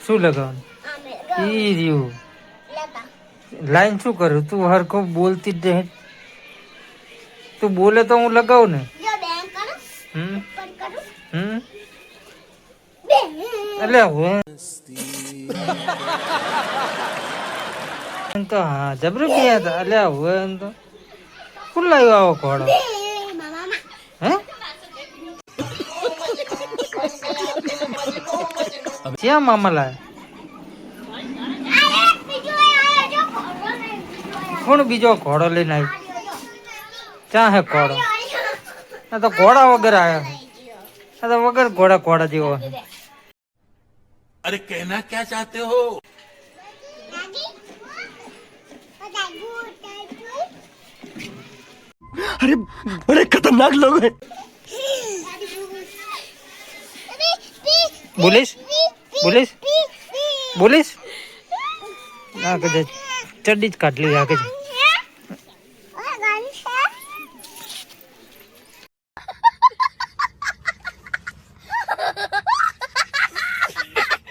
શું લગાવવાનું? ઈ રહ્યું લાઈન શું કરું? તું હરખો બોલતી જ રહે. તું બોલે તો હું લગાવું ને. એટલે હું તો હા જબરું ગયા હતા. એટલે હવે તો કોણ લાવ્યો આવો ઘોડો? હે ક્યાં મામા લાવ્યા? કોણ બીજો ઘોડો લઈને આવ્યો? ક્યાં હે ઘોડો? આ તો ઘોડા વગર આવ્યા. આ તો વગર ઘોડા જેવો. अरे कहना क्या चाहते हो? अरे बड़े खतरनाक लोग हैं। બોલીશ ના કે ચડ્ડી જ કાઢ લી આગે